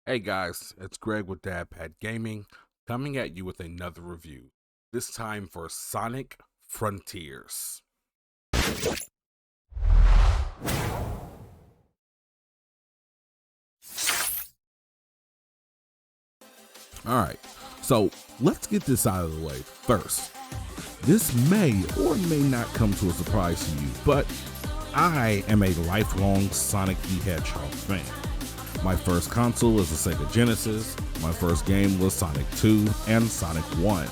Hey guys, it's Greg with DadPad Gaming, coming at you with another review, this time for Sonic Frontiers. Alright, so let's get this out of the way first. This may or may not come to a surprise to you, but I am a lifelong Sonic the Hedgehog fan. My first console was the Sega Genesis, my first game was Sonic 2 and Sonic 1,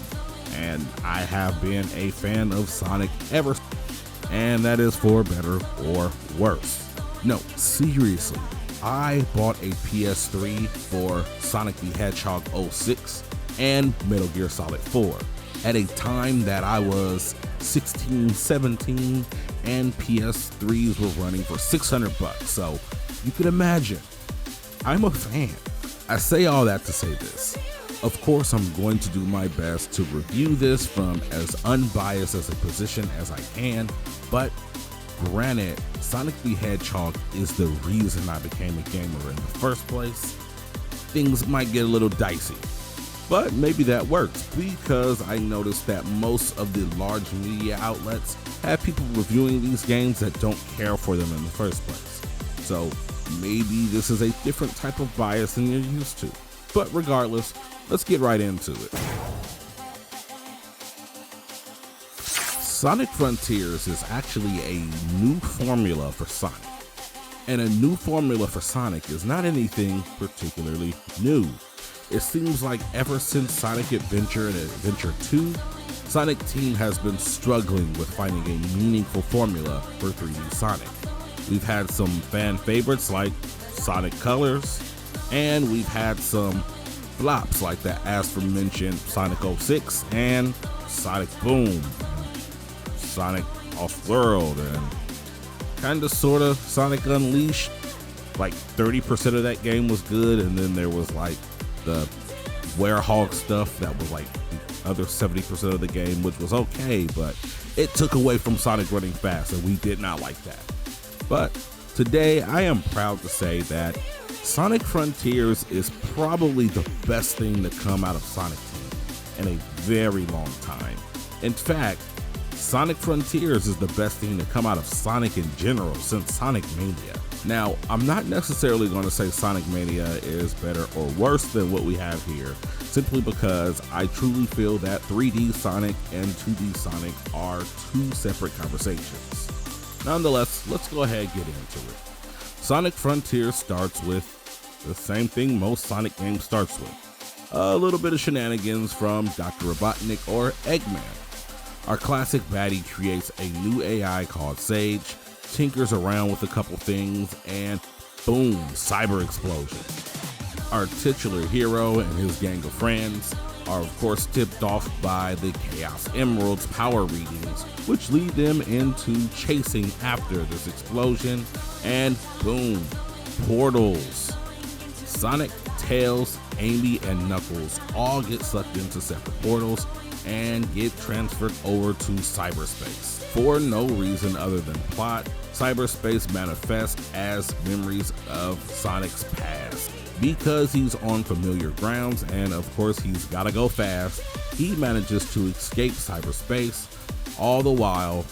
and I have been a fan of Sonic ever since, and that is for better or worse. No, seriously, I bought a PS3 for Sonic the Hedgehog 06 and Metal Gear Solid 4 at a time that I was 16, 17, and PS3s were running for $600, so you can imagine. I'm a fan. I say all that to say this. Of course, I'm going to do my best to review this from as unbiased as a position as I can, but granted, Sonic the Hedgehog is the reason I became a gamer in the first place. Things might get a little dicey, but maybe that works because I noticed that most of the large media outlets have people reviewing these games that don't care for them in the first place. So maybe this is a different type of bias than you're used to. But regardless, let's get right into it. Sonic Frontiers is actually a new formula for Sonic. And a new formula for Sonic is not anything particularly new. It seems like ever since Sonic Adventure and Adventure 2, Sonic Team has been struggling with finding a meaningful formula for 3D Sonic. We've had some fan favorites like Sonic Colors, and we've had some flops like that aforementioned Sonic 06 and Sonic Boom, Sonic Off-World, and kinda sorta Sonic Unleashed. Like 30% of that game was good, and then there was like the Werehog stuff that was like the other 70% of the game, which was okay, but it took away from Sonic running fast, and we did not like that. But today I am proud to say that Sonic Frontiers is probably the best thing to come out of Sonic Team in a very long time. In fact, Sonic Frontiers is the best thing to come out of Sonic in general since Sonic Mania. Now, I'm not necessarily going to say Sonic Mania is better or worse than what we have here, simply because I truly feel that 3D Sonic and 2D Sonic are two separate conversations. Nonetheless, let's go ahead and get into it. Sonic Frontiers starts with the same thing most Sonic games starts with. A little bit of shenanigans from Dr. Robotnik or Eggman. Our classic baddie creates a new AI called Sage, tinkers around with a couple things, and boom, cyber explosion. Our titular hero and his gang of friends are of course tipped off by the Chaos Emerald's power readings, which lead them into chasing after this explosion, and boom, portals. Sonic, Tails, Amy, and Knuckles all get sucked into separate portals and get transferred over to cyberspace. For no reason other than plot, cyberspace manifests as memories of Sonic's past. Because he's on familiar grounds and of course he's gotta go fast, he manages to escape cyberspace. All the while,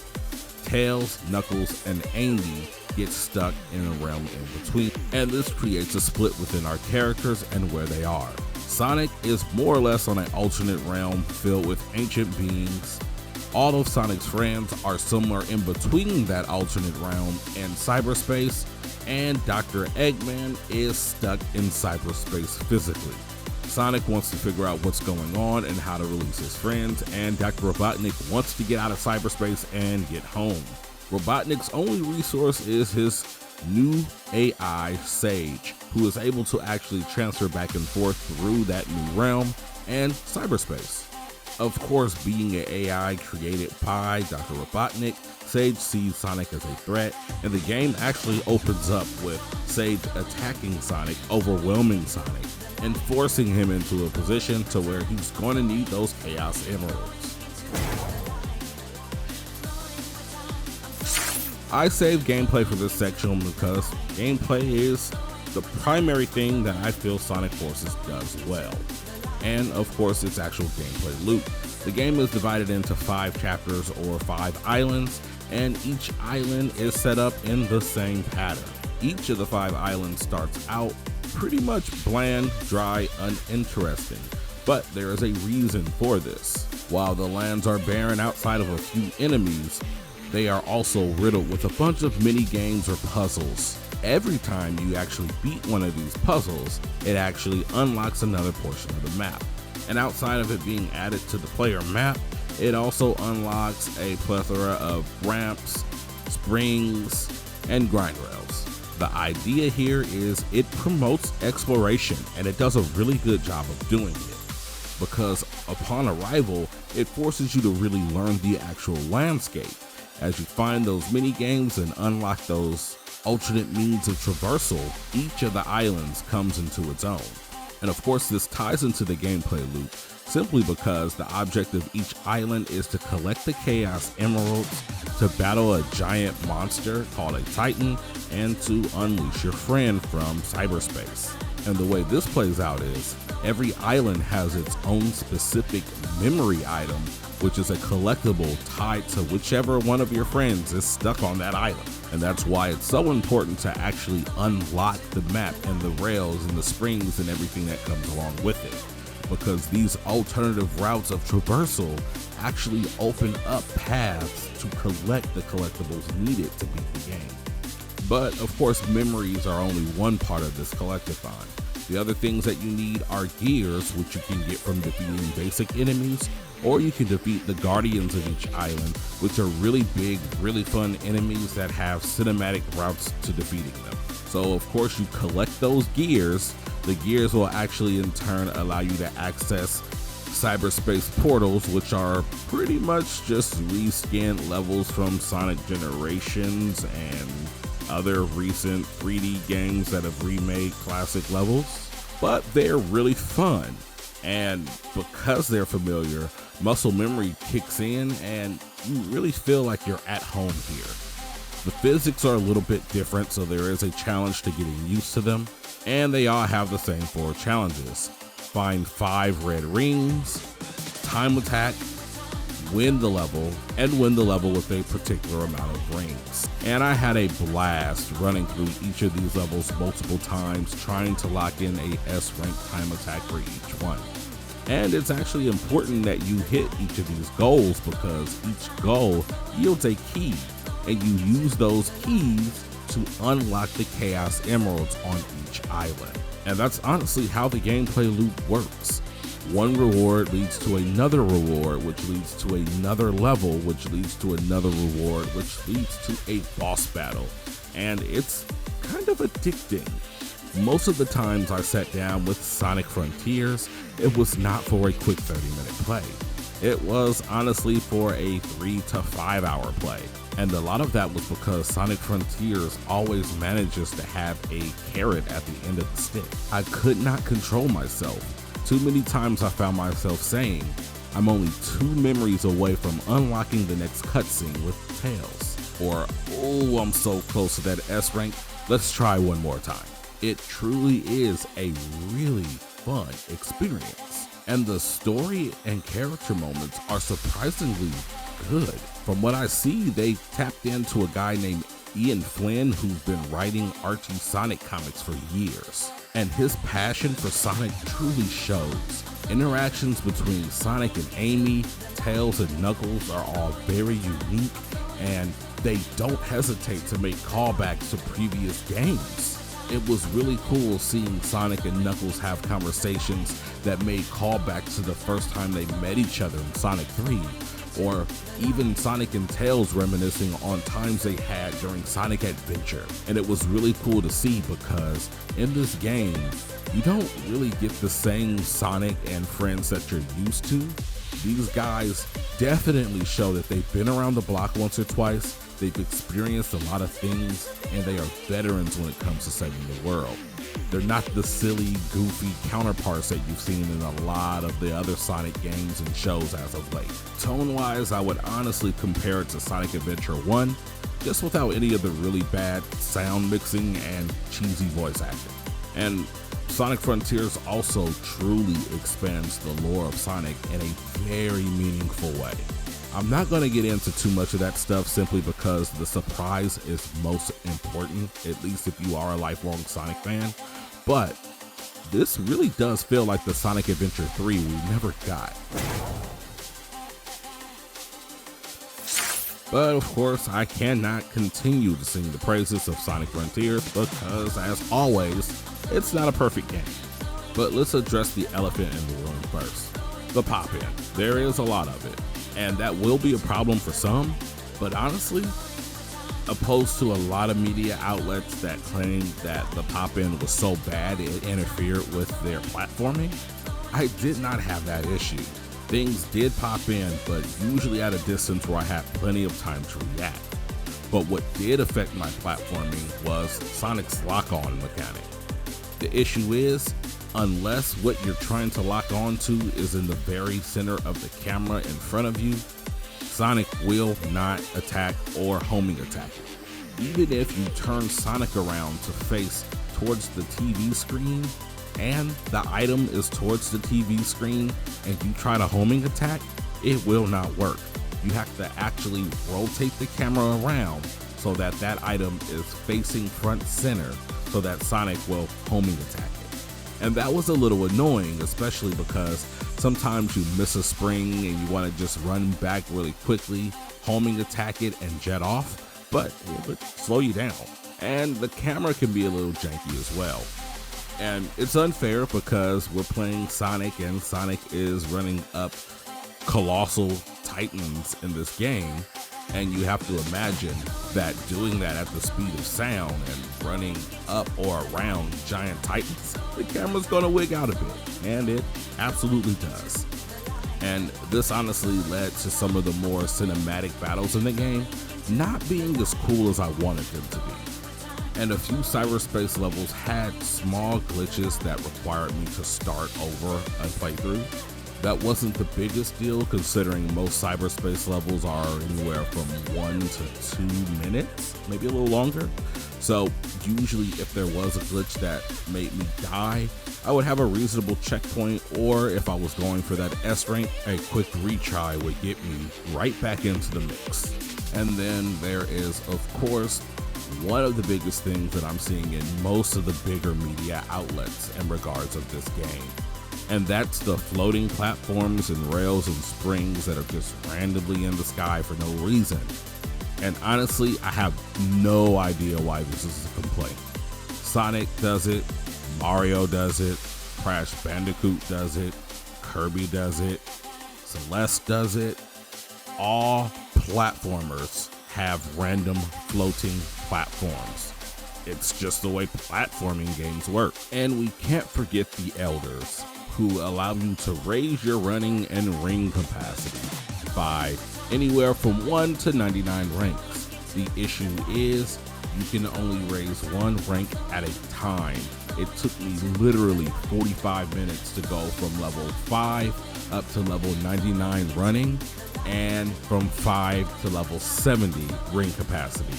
Tails, Knuckles, and Amy get stuck in a realm in between, and this creates a split within our characters and where they are. Sonic is more or less on an alternate realm filled with ancient beings. All of Sonic's friends are somewhere in between that alternate realm and cyberspace, and Dr. Eggman is stuck in cyberspace physically. Sonic wants to figure out what's going on and how to release his friends, and Dr. Robotnik wants to get out of cyberspace and get home. Robotnik's only resource is his new AI, Sage, who is able to actually transfer back and forth through that new realm and cyberspace. Of course, being an AI created by Dr. Robotnik, Sage sees Sonic as a threat, and the game actually opens up with Sage attacking Sonic, overwhelming Sonic, and forcing him into a position to where he's going to need those Chaos Emeralds. I saved gameplay for this section because gameplay is the primary thing that I feel Sonic Forces does well. And of course, its actual gameplay loop. The game is divided into 5 chapters or 5 islands, and each island is set up in the same pattern. Each of the 5 islands starts out pretty much bland, dry, uninteresting, but there is a reason for this. While the lands are barren outside of a few enemies, they are also riddled with a bunch of mini games or puzzles. Every time you actually beat one of these puzzles, it actually unlocks another portion of the map. And outside of it being added to the player map, it also unlocks a plethora of ramps, springs, and grind rails. The idea here is it promotes exploration, and it does a really good job of doing it, because upon arrival, it forces you to really learn the actual landscape as you find those mini games and unlock those alternate means of traversal. Each of the islands comes into its own. And of course, this ties into the gameplay loop simply because the object of each island is to collect the Chaos Emeralds, to battle a giant monster called a Titan, and to unleash your friend from cyberspace. And the way this plays out is every island has its own specific memory item, which is a collectible tied to whichever one of your friends is stuck on that island. And that's why it's so important to actually unlock the map and the rails and the springs and everything that comes along with it, because these alternative routes of traversal actually open up paths to collect the collectibles needed to beat the game. But of course, memories are only one part of this collectathon. The other things that you need are gears, which you can get from defeating basic enemies, or you can defeat the guardians of each island, which are really big, really fun enemies that have cinematic routes to defeating them. So of course you collect those gears. The gears will actually in turn allow you to access cyberspace portals, which are pretty much just reskinned levels from Sonic Generations and other recent 3D games that have remade classic levels. But they're really fun, and because they're familiar, muscle memory kicks in and you really feel like you're at home here. The physics are a little bit different, so there is a challenge to getting used to them, and they all have the same 4 challenges. Find 5 red rings, time attack, win the level, and win the level with a particular amount of rings. And I had a blast running through each of these levels multiple times, trying to lock in a S-rank time attack for each one. And it's actually important that you hit each of these goals, because each goal yields a key, and you use those keys to unlock the Chaos Emeralds on each island. And that's honestly how the gameplay loop works. One reward leads to another reward, which leads to another level, which leads to another reward, which leads to a boss battle. And it's kind of addicting. Most of the times I sat down with Sonic Frontiers, it was not for a quick 30-minute play. It was honestly for a 3 to 5 hour play. And a lot of that was because Sonic Frontiers always manages to have a carrot at the end of the stick. I could not control myself. Too many times I found myself saying, I'm only 2 memories away from unlocking the next cutscene with Tails. Or, oh, I'm so close to that S rank, let's try one more time. It truly is a really fun experience. And the story and character moments are surprisingly good. From what I see, they tapped into a guy named Ian Flynn, who's been writing Archie Sonic comics for years. And his passion for Sonic truly shows. Interactions between Sonic and Amy, Tails and Knuckles are all very unique, and they don't hesitate to make callbacks to previous games. It was really cool seeing Sonic and Knuckles have conversations that made callbacks to the first time they met each other in Sonic 3, or even Sonic and Tails reminiscing on times they had during Sonic Adventure. And it was really cool to see, because in this game, you don't really get the same Sonic and friends that you're used to. These guys definitely show that they've been around the block once or twice, they've experienced a lot of things, and they are veterans when it comes to saving the world. They're not the silly, goofy counterparts that you've seen in a lot of the other Sonic games and shows as of late. Tone-wise, I would honestly compare it to Sonic Adventure 1, just without any of the really bad sound mixing and cheesy voice acting. And Sonic Frontiers also truly expands the lore of Sonic in a very meaningful way. I'm not going to get into too much of that stuff simply because the surprise is most important, at least if you are a lifelong Sonic fan, but this really does feel like the Sonic Adventure 3 we never got. But of course, I cannot continue to sing the praises of Sonic Frontiers because, as always, it's not a perfect game. But let's address the elephant in the room first. The pop-in. There is a lot of it, and that will be a problem for some, but honestly, opposed to a lot of media outlets that claim that the pop-in was so bad it interfered with their platforming, I did not have that issue. Things did pop in, but usually at a distance where I had plenty of time to react. But what did affect my platforming was Sonic's lock-on mechanic. The issue is, unless what you're trying to lock onto is in the very center of the camera in front of you, Sonic will not attack or homing attack it. Even if you turn Sonic around to face towards the TV screen and the item is towards the TV screen and you try to homing attack, it will not work. You have to actually rotate the camera around so that that item is facing front center so that Sonic will homing attack it. And that was a little annoying, especially because sometimes you miss a spring and you want to just run back really quickly, homing attack it and jet off, but it would slow you down. And the camera can be a little janky as well. And it's unfair because we're playing Sonic and Sonic is running up colossal titans in this game, and you have to imagine that doing that at the speed of sound and running up or around giant titans, the camera's gonna wig out a bit, and it absolutely does. And this honestly led to some of the more cinematic battles in the game not being as cool as I wanted them to be. And a few cyberspace levels had small glitches that required me to start over a playthrough. That wasn't the biggest deal considering most cyberspace levels are anywhere from 1 to 2 minutes, maybe a little longer. So usually if there was a glitch that made me die, I would have a reasonable checkpoint, or if I was going for that S rank, a quick retry would get me right back into the mix. And then there is, of course, one of the biggest things that I'm seeing in most of the bigger media outlets in regards of this game. And that's the floating platforms and rails and springs that are just randomly in the sky for no reason. And honestly, I have no idea why this is a complaint. Sonic does it, Mario does it, Crash Bandicoot does it, Kirby does it, Celeste does it. All platformers have random floating platforms. It's just the way platforming games work. And we can't forget the elders, who allow you to raise your running and ring capacity by anywhere from 1 to 99 ranks. The issue is you can only raise one rank at a time. It took me literally 45 minutes to go from level 5 up to level 99 running, and from 5 to level 70 ring capacity.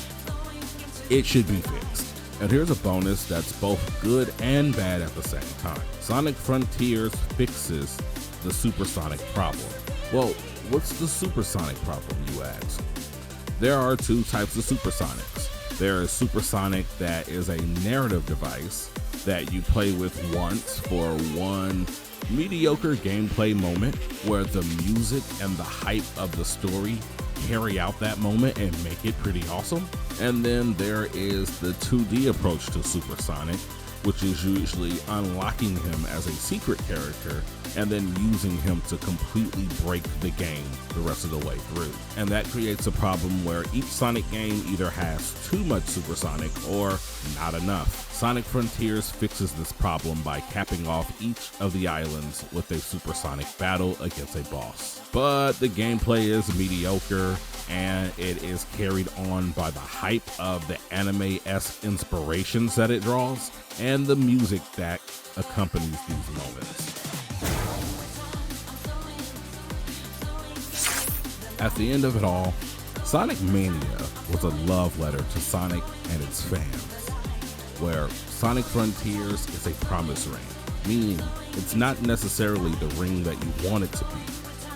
It should be fixed. And here's a bonus that's both good and bad at the same time. Sonic Frontiers fixes the supersonic problem. Well, what's the supersonic problem, you ask? There are two types of supersonics. There is supersonic that is a narrative device that you play with once for one mediocre gameplay moment where the music and the hype of the story carry out that moment and make it pretty awesome. And then there is the 2D approach to supersonic, which is usually unlocking him as a secret character and then using him to completely break the game the rest of the way through. And that creates a problem where each Sonic game either has too much supersonic or not enough. Sonic Frontiers fixes this problem by capping off each of the islands with a supersonic battle against a boss. But the gameplay is mediocre, and it is carried on by the hype of the anime-esque inspirations that it draws and the music that accompanies these moments. At the end of it all, Sonic Mania was a love letter to Sonic and its fans. where Sonic Frontiers is a promise ring, meaning it's not necessarily the ring that you want it to be,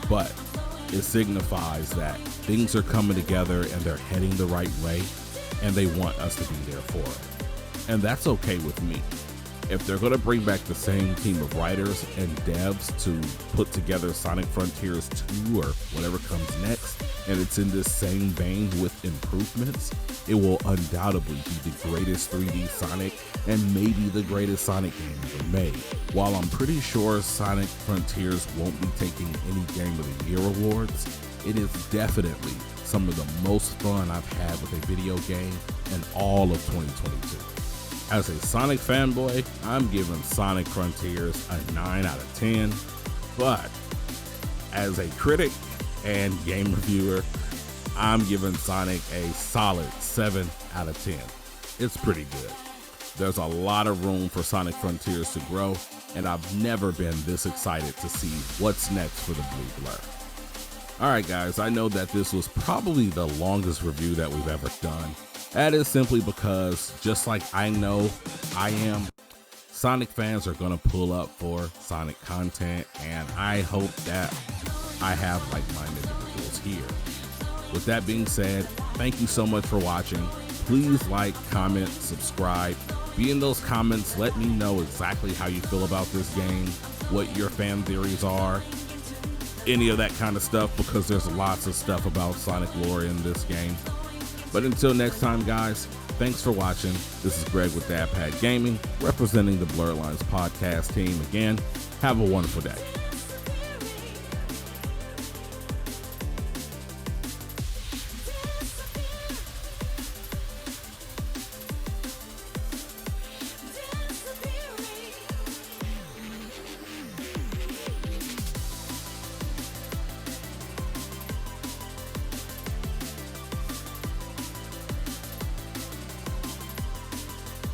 but it signifies that things are coming together and they're heading the right way, and they want us to be there for it. And that's okay with me. If they're going to bring back the same team of writers and devs to put together Sonic Frontiers 2 or whatever comes next, and it's in this same vein with improvements, it will undoubtedly be the greatest 3D Sonic and maybe the greatest Sonic game ever made. While I'm pretty sure Sonic Frontiers won't be taking any Game of the Year awards, it is definitely some of the most fun I've had with a video game in all of 2022. As a Sonic fanboy, I'm giving Sonic Frontiers a 9 out of 10, but as a critic and game reviewer, I'm giving Sonic a solid 7 out of 10. It's pretty good. There's a lot of room for Sonic Frontiers to grow, and I've never been this excited to see what's next for the Blue Blerd. Alright guys, I know that this was probably the longest review that we've ever done. That is simply because, just like I know I am, Sonic fans are going to pull up for Sonic content, and I hope that I have like-minded individuals here. With that being said, thank you so much for watching. Please like, comment, subscribe. Be in those comments, let me know exactly how you feel about this game, what your fan theories are, any of that kind of stuff, because there's lots of stuff about Sonic lore in this game. But until next time, guys, thanks for watching. This is Greg with Dad Pad Gaming, representing the Blerd Lines podcast team. Again, have a wonderful day.